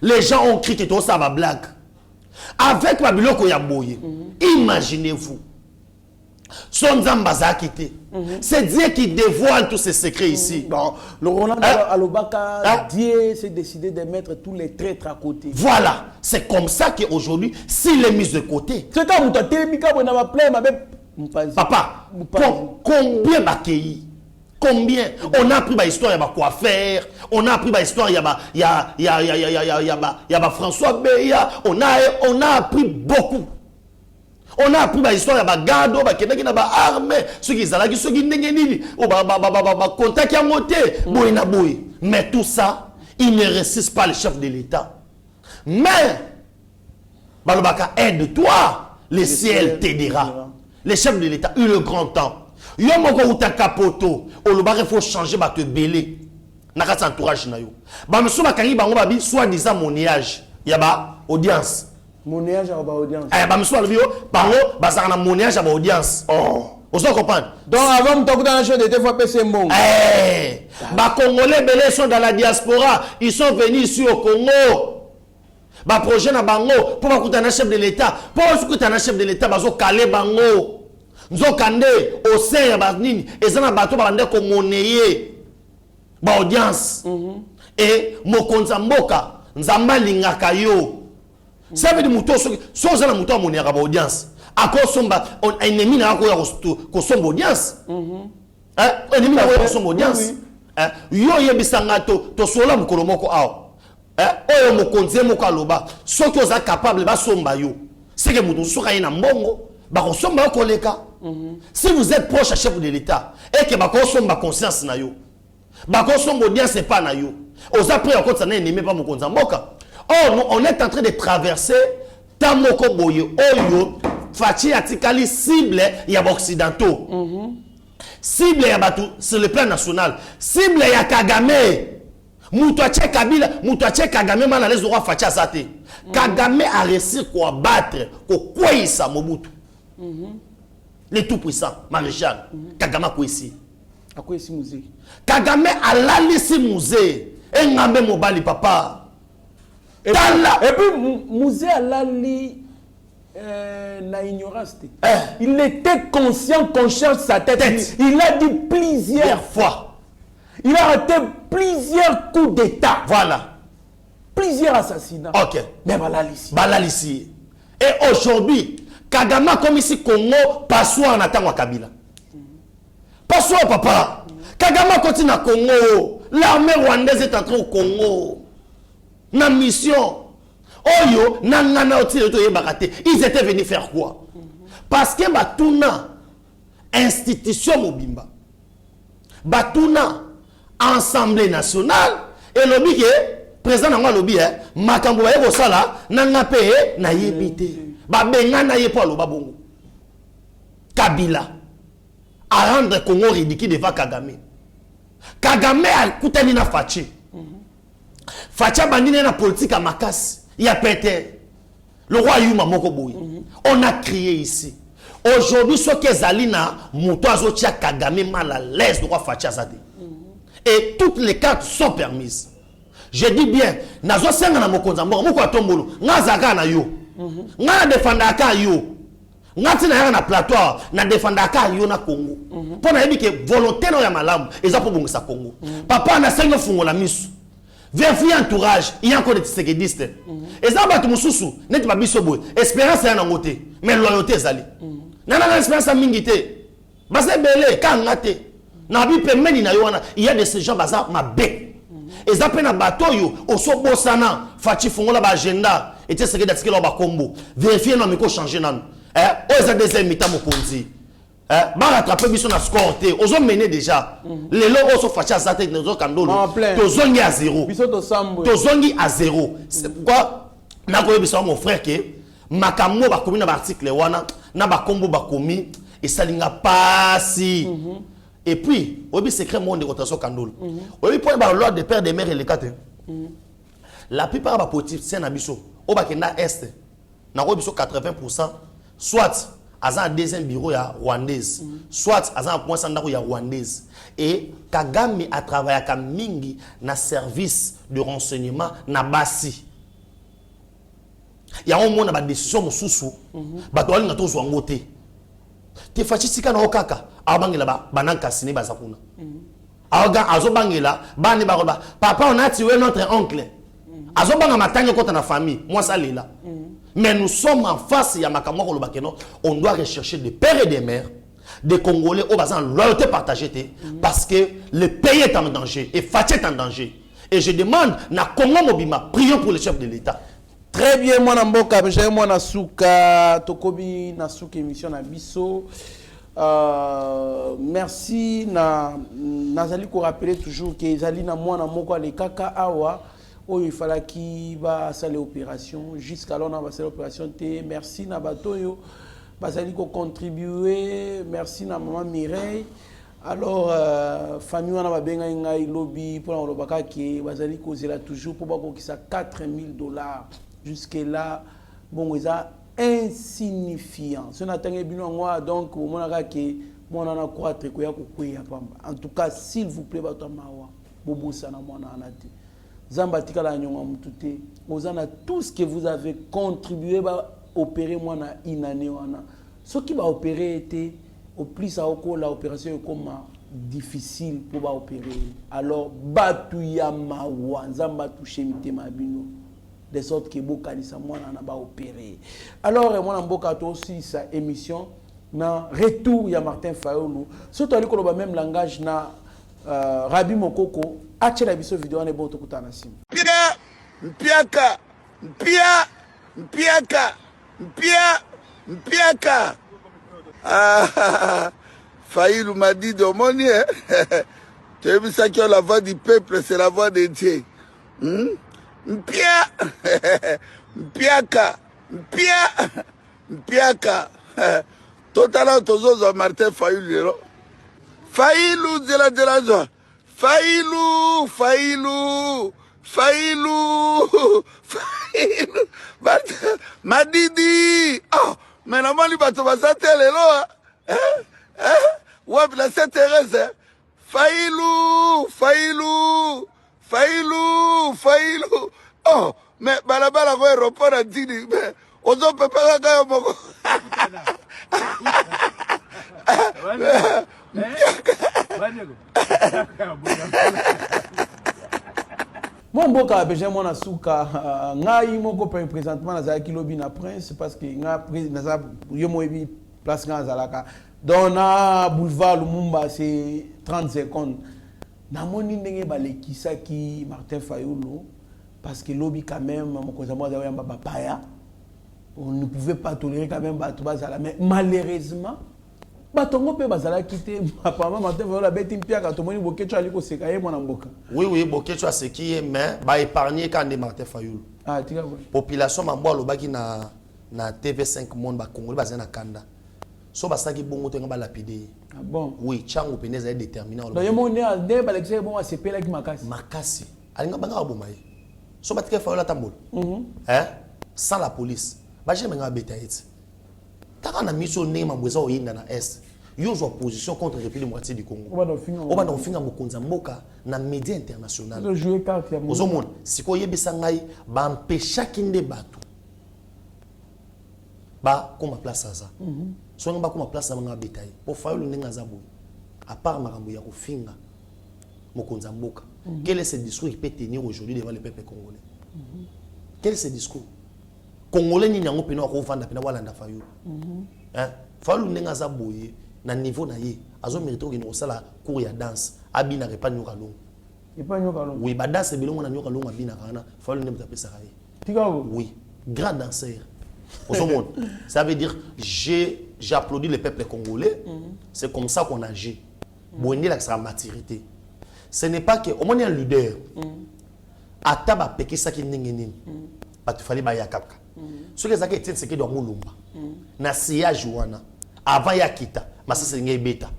Les gens ont crié que tout ça va blague. Avec Babylone Koyaboye, imaginez-vous. Son Zambaza quitté. C'est Dieu qui dévoile tous ces secrets ici. Bon, le Roland Alobaka, Dieu s'est décidé de mettre tous les traîtres à côté. Voilà. C'est comme ça qu'aujourd'hui, s'il est mis de côté. C'est quand Papa, combien d'accueillis? Combien? On a appris l'histoire, il y a quoi faire. On a appris l'histoire, il y a François Beya. On a appris beaucoup. On a appris l'histoire, il y a Gado, il y a armée, ceux qui sont là, ceux qui sont contact à monter. Mais tout ça, il ne résiste pas le chef de l'État. Mais, Balobaka, aide-toi, le ciel t'aidera. Le chef de l'État a eu le grand temps. Il y a un capoto, il faut changer te belé. Dans entourage na yo. Ba monsieur bakangi bango babi soi-disant moniage. Il y a audience. Moniage à audience. Ba monsieur babi bango bazana moniage à audience. Oh. Vous comprenez? Donc avant de dans la chose de deux fois PC mon. Ba Congolais belé sont dans la diaspora, ils sont venus ici au Congo. Ba projet na bango pour écouter un chef de l'État. Pour écouter un chef de l'État bazo calé bango. Nzokande au sein ya banini ezana bato bande ko monnayer ba audience et mokonza mboka nzamba lingaka yo ça veut dire muto so zana muto monnayer ba audience akosomba ennemi na ko ya ko somba audience ennemi na ko ya somba audience yo yebisanga to sola mukolo moko awo oyo mokonze moko aloba soki oza capable ba somba yo c'est que muto soka ina mbongo ba ko somba ko leka. Si vous êtes proche à chef de l'État et que vous avez ma conscience na yo, vous avez audience c'est pas na yo. Vous avez pris en compte ça n'aimez pas mon konzamboka. Or on est en train de traverser tamoko boye oyo fachi atikali cible ya occidentaux. Cible ya batu sur le plan national. Cible ya Kagame. Moutouache Kabila, Moutouache Kagame mal à l'aise roi fachi asate. Kagame a réussi à battre quoi isa Mobutu. Les tout puissants, maréchal, Kagame a quoi ici? À quoi ici musée? Kagame a la liste musée. Et n'ambe mobali papa. Et puis musée a la liste na ignorance. Il était conscient de sa tête. Il a dit plusieurs fois. Il a raté plusieurs coups d'État. Voilà. Plusieurs assassinats. Ok. Mais Balalisi. Balalisi. Et aujourd'hui, Kagame comme ici Congo, passoire en attendant Kabila. Passoire papa. Kagame continue à Congo. L'armée rwandaise est entrée au Congo. Na mission. Oyo, nangana otile to yebakate. Ils étaient venus faire quoi? Parce que batuna institution mobimba. Batuna Assemblée nationale et lobby que président nanga lobby makambo ba yebo sala nanga pe na yebite. Ba benga na yepo aloba bongo. Kabila a rendre Congo ridicule devant Kagame. Kagame a kutani na Fachi. Fachi bandine na politique à makasi. Il y a pété. Le roi Yuma Moko Boui. On a crié ici. Aujourd'hui, ce que Zalina, Moutoazo Tia Kagame mal à l'aise, le roi Fachi Azade. Et toutes les cartes sont permises. Je dis bien, Nazo Senga na Mokonzambo, Moko Atombolo, Nazaga na yo. Nga defendaka yo. Nga tina na plateau, na defendaka yo na Congo. Pour na yebi que volonté no ya malamu, eza po bongisa Congo. Papa na sengo fungo la misu. Vérifier entourage, il y a encore des séquedistes. Et ça va tout mususu, n'est pas bisobo. Espérance est en côté, mais loyauté est allée. Nana espérance a mingité. Basa belé, quand ngate. Na bi pemeni na yoana, il y a de ces gens basa ma bec. Et ça peine à bateau yo, au sobo sana, fati fungo la ba agenda, et te séquedé d'attiquer la ba combo. Vérifier non miko changer nan. Oh ça deuxième mi-temps mo ponzi. Ba rattraper biso na score té, ozo mener déjà. Les lots oso facha zate nozo kandolo. Tozongi à zéro. Biso to sambo. Tozongi à zéro. C'est pourquoi na ko biso mon frère que makambo ba komi na article wana na ba kombo ba komi et salinga pasi. Et puis, obi secret monde de rotation kandolo. Obi point ba loi de père des mères et les quatre. La plupart ba politique c'est na biso. O ba kenda est. Na ko biso 80% soit aza un deuxième bureau ya rwandaise soit aza un point centre ya rwandaise et Kagame a travaillé comme mingi na service de renseignement na basi ya on mona ba décision mosusu ba to alinga to zwango te fachisika na okaka abangela ba bananka sine baza kuna azobangela bani baroba papa on a tué notre oncle azobanga matanga kota na famille moi ça là mais nous sommes en face ya makamwa ko lobakeno on doit rechercher des pères et des mères des Congolais au bazan loyauté partagée parce que le pays est en danger et Fathi est en danger et je demande na Congo mobima prions pour le chef de l'État. Très bien, moi Namboka, j'ai moi Nasuka, Tokobi Nasuka émission na biso. Merci nazali ko rappeler toujours que ezali na moi na moko le kaka awa où il fallait qui va faire l'opération jusqu'à là on va faire l'opération té. Merci na batoyo bazali ko contribuer, merci na maman Mireille. Alors famille wana ba benga ngai lobby pour la baka ki bazali ko zela toujours pour ba ko kisa $4,000. Jusque là bon ça insignifiant ce n'atteint bino moi donc au monaka que mon ana croître ko ya ko kuya pamba en tout cas s'il vous plaît bato mawa bobosa na mwana anate zamba tikala nyonga mutute ozana tout ce que vous avez contribué ba opérer moi na inane wana ce qui va opérer était au plus à la opération est comme difficile pour ba opérer alors batu ya mawa nzamba toucher mitema bino de sorte que bokanisa mwana na ba opérer. Alors moi mboka to aussi sa émission na retour ya Martin Fayulu surtout ali ko ba même langage na Rabi Mokoko achela biso vidéo na boto kutana sim. Mpiaka. Ah, Fayulu m'a dit de mon nez. Tu as vu ça que la voix du peuple c'est la voix de Dieu. Mpiaka. Totalement tozozo Martin Fayulu. Fayulu de la joie. Fayulu. Madidi. Oh, mais la mali bato basate lelo. Ouais, la Sainte-Thérèse. Fayulu. Oh, mais balabala ko aéroport a dit mais ozo pepaka ka moko. Moi mboka besoin moi na suka ngai moko présentement na za kilobi na prince parce que nga na yo moyebi place nga zalaka donc na boulevard Lumumba c'est 30 secondes. Na moni ndenge balekisa ki Martin Fayulu parce que lobby quand même on ne pouvait pas tolérer quand même Batubazala mais malheureusement batongo pe bazala quitté apparemment Martin Fayulu a bêti mpiaka to moni bokecho aliko sekaye mwana mboka. Oui bokecho a seki mais ba épargner quand Martin Fayulu. Ah tika quoi. Population mambo lobaki na TV5 monde ba Congolais bazana kanda. So basaki bongo tenga ba lapider. Ah bon. Oui, chango peneza est déterminé. Donc yemo né à dé balexé bon à sepela ki makasi. Makasi. Alinga banga bomaye. So batike Fayulu tambol. Sans la police. Ba je menga beta eti. Taka na miso ne mambweza oyinda na est. Yo zo opposition contre la République démocratique du Congo. Oba na finga mokonza mboka na média international. Zo jouer carte ya mo. Ozomona siko yebisa ngai ba empêcha kinde bato. Ba comme place ça. So nga ba comme place nga betaye. Pour Fayulu nenga zabu. À part makambo ya kofinga mokonza mboka. Quel est ce discours qui peut tenir aujourd'hui devant le peuple congolais? Quel est ce discours? Congolais ni nyango pena ko vanda pena wala nda Fayulu. Fayulu nenga zabu na niveau na ye azo mérité ko ni sala cours ya danse abina repa nyoka longo. Repa nyoka longo. Oui, ba danse belongo na nyoka longo abina kana Fayulu ne mutapesa kaye. Tika oui, grand danseur. Ça veut dire j'applaudis le peuple congolais. C'est comme ça qu'on agit. Bonne la sa maturité. Ce n'est pas que au moins un leader. Ataba peki ça qui n'engeni. Pas tu fallait ba yakaka. Ce que ça qui est c'est que dans mulumba. Na siège wana avant yakita. Masa c'est ngé beta.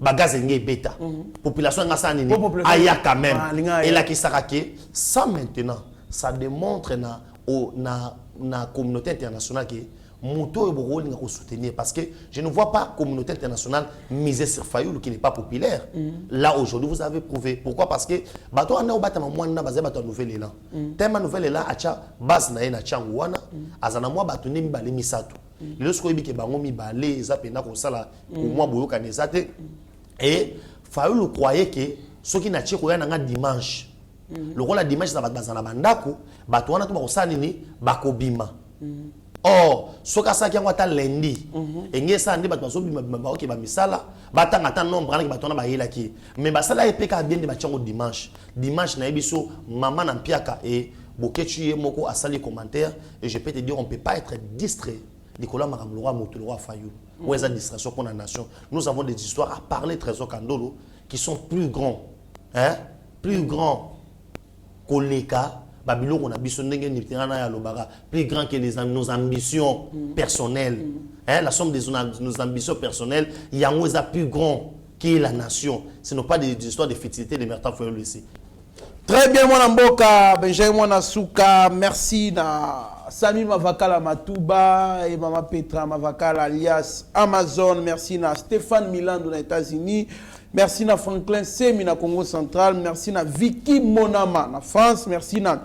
Bagage ngé beta. Population ngasa nini. Aya quand même. Et là qui sarake ça maintenant ça démontre na communauté internationale que moto et Boro linga ko soutenir parce que je ne vois pas communauté internationale miser sur Fayoulou qui n'est pas populaire. Là aujourd'hui vous avez prouvé. Pourquoi? Parce que bato anda obatama mwana bazé bato nouvelle élan. Tema nouvelle élan acha base na na changwana azana mwa bato ne mibale misatu. Lorsque obi ke bango mibale eza pena ko sala ko mwa boyoka nezate et Fayoulou croyait que ceux qui n'a tchiko ya nga dimanche. Le rôle la dimanche ça va bazana bandako bato wana to ba ko sala nini bakobima. Or, ce que ça qui a lundi, et n'y a pas de bateau qui va misala, battant à nombre de bateaux na baïla qui. Mais basala est péka bien de bateaux dimanche. Dimanche na ebiso maman en piaka et boketu moko a sali commentaire et je peux te dire on peut pas être distrait. Nicolas Maramloa Motolora Fayou. Où est la distraction pour la nation? Nous avons des histoires à parler Trésor Kandolo qui sont plus grands, hein, plus grands qu'Oleka. Babylone, on a plus grand que nos ambitions personnelles. Hein, la somme de nos ambitions personnelles, il y a un plus grand qui est la nation. Ce n'est pas des histoires de féticité de Mertan Foyol ici. Très bien, mon amboka, Benjamin Mwanasuka, merci na Sami Mavakala Matouba et Mama Petra Mavakala alias Amazon, merci na Stéphane Milando aux États-Unis. Merci na Franklin Semi na Congo Central, merci na Vicky Monama na France, merci na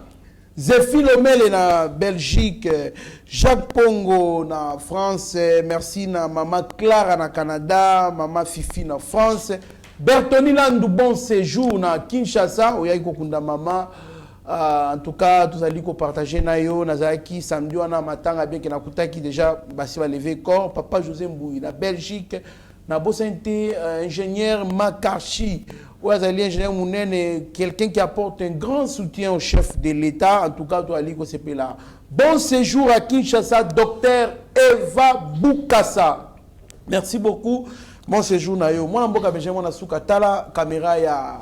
Zéphilomel na Belgique, Jacques Pongo na France, merci na Mama Clara na Canada, Mama Fifi na France, Bertoni Landou bon séjour na Kinshasa, oya kokunda mama. En tout cas, tous allez partager na yo nazaki samedi wana matanga bien que na kutaki déjà basi va lever corps, papa José Mbouy na Belgique. Na Bosente, ingénieur Makarchi, ou ingénieur Mounene, quelqu'un qui apporte un grand soutien au chef de l'État, en tout cas, toi, Ligo Sepela. Bon séjour à Kinshasa, docteur Eva Boukassa. Merci beaucoup. Bon séjour, Nayo. Moi, je suis Benjamin Mwanasuka. Tala, caméra, ya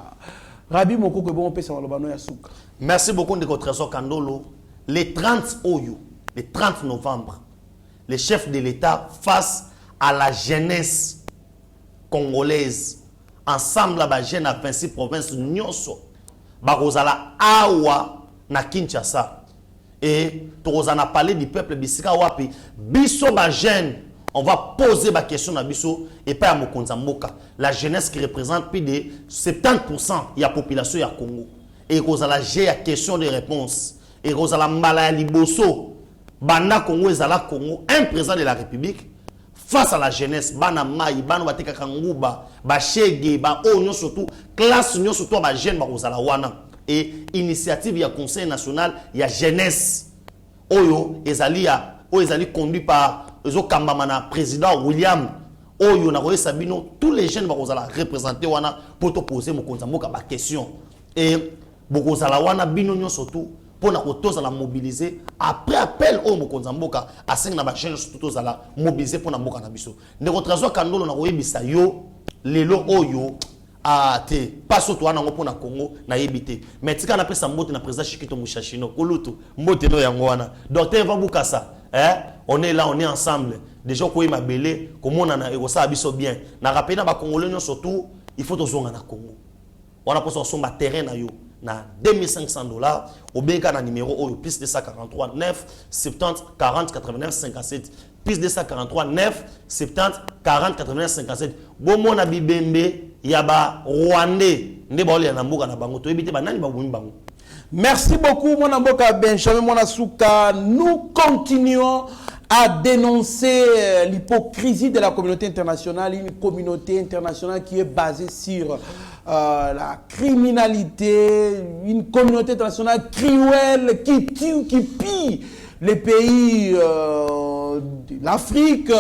Rabi Moko, que bon, on peut savoir le Yasuka. Merci beaucoup de votre Trésor Kandolo. Les 30 Oyo, le 30 novembre, les chefs de l'État face à la jeunesse congolaise, ensemble la jeune à 26 provinces nyonso bakozala awa na Kinshasa et tozana parler du peuple bisika wapi biso ba jeune on va poser ba question na biso et pas à mokonza mboka la jeunesse qui représente plus de 70% de la population ya Congo et kozala j'ai la question de réponse et kozala mbala ya liboso banda Congo ezala Congo un président de la République face à la jeunesse, bana mai, bana bateka kanguba, ba shege, ba onyo surtout, classe nyo surtout ba jeune ba kozala wana. Et initiative ya Conseil national ya jeunesse. Oyo ezali conduit par Ezo Kambamana président William. Oyo na koyesa bino tous les jeunes ba kozala représenter wana pour te poser mokonza mboka ba question. Et bokozala wana bino nyo surtout pour na kotoza la mobiliser après appel au mokonza mboka a 5 na ba chaîne surtout la mobiliser pour na mboka na biso ndeko Trésor Kandolo na koyebisa yo lelo oyo a te paso to wana ngo pour na Congo na yebite mais tika na pesa mbote na président Chikito Mushashino kolutu mbote no yango wana docteur Eva Boukassa on est là on est ensemble déjà ko yema belé ko mona na eko sa biso bien na rappeler na ba congolais surtout il faut tozonga na Congo on a posé son terrain na yo na $2,500 au bien qu'un numéro au plus de 143 9 70 40 89 57 plus de 143 9 70 40 89 57 bon mon abi bembe yaba rwandais ndeboli na mboka na bango to ebite banani ba bumi bango. Merci beaucoup mon amboka Benjamin Mwanasuka. Nous continuons à dénoncer l'hypocrisie de la communauté internationale, une communauté internationale qui est basée sur la criminalité, une communauté internationale cruelle qui tue, qui pille les pays de l'Afrique,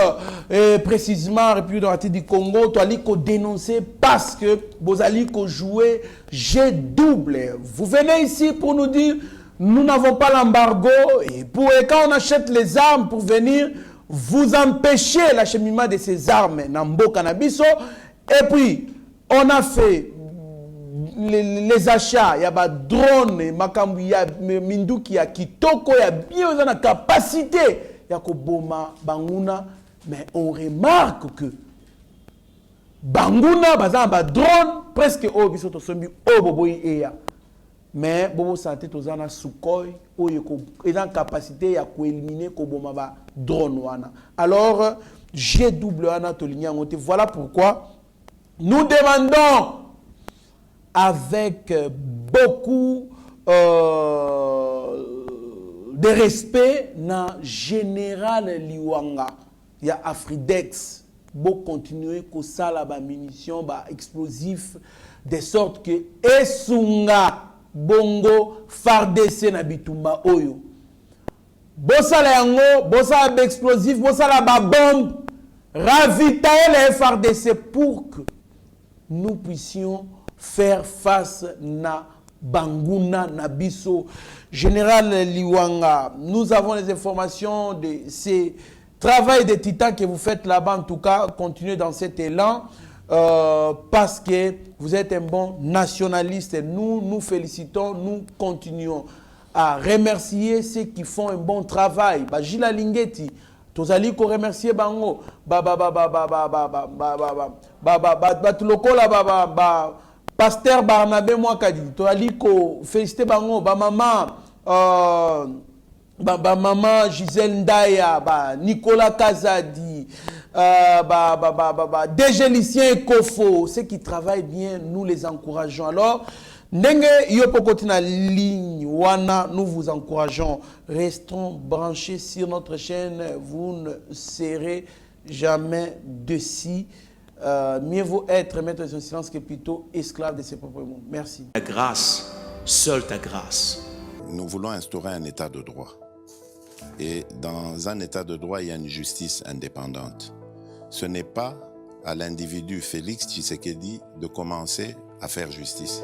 et précisément la République démocratique du Congo. Tu as dit qu'on dénoncer parce que vous allez jouer G double. Vous venez ici pour nous dire nous n'avons pas l'embargo et quand on achète les armes pour venir vous empêcher l'acheminement de ces armes Nambo Cannabiso et puis on a fait les achats, il y a des drones, il y a Minduki, il y a Kitoko, il y a bien de capacité, il y a Koboma, Banguna, mais on remarque que Banguna, bazan ba drone presque au biso to sombi au boboy eya. mais bobo santé tozana Sukhoi oyo dans capacité à éliminer koboma ba drone wana. Alors GW wana tolinya ngote. Voilà pourquoi nous demandons avec beaucoup de respect na général Liwanga ya Afridex bo continuer ko sala ba munitions ba explosifs de sorte que esunga bongo FARDC na bitumba oyo bosala yango bosala ba explosif bosala ba bombe ravitailler les FARDC pour que nous puissions faire face na Banguna Nabiso. Général Liwanga, nous avons les informations de ces travail de titan que vous faites là-bas. En tout cas, continuez dans cet élan parce que vous êtes un bon nationaliste. Nous nous félicitons, nous continuons à remercier ceux qui font un bon travail. Gila Lingeti, tozali ko remercier bango. Pasteur Barnabé Mwakadi, tozali ko féliciter bango. Maman maman Gisèle Ndaya, Nicolas Kazadi, DG Lucien Kofo, ceux qui travaillent bien, nous les encourageons. Alors, Nenge Yopokotina ligne Wana, nous vous encourageons. Restons branchés sur notre chaîne, vous ne serez jamais de si. Mieux vaut être maître de son silence que plutôt esclave de ses propres mots. Merci. Ta grâce, seule ta grâce. Nous voulons instaurer un état de droit. Et dans un état de droit, il y a une justice indépendante. Ce n'est pas à l'individu Félix Tshisekedi de commencer à faire justice.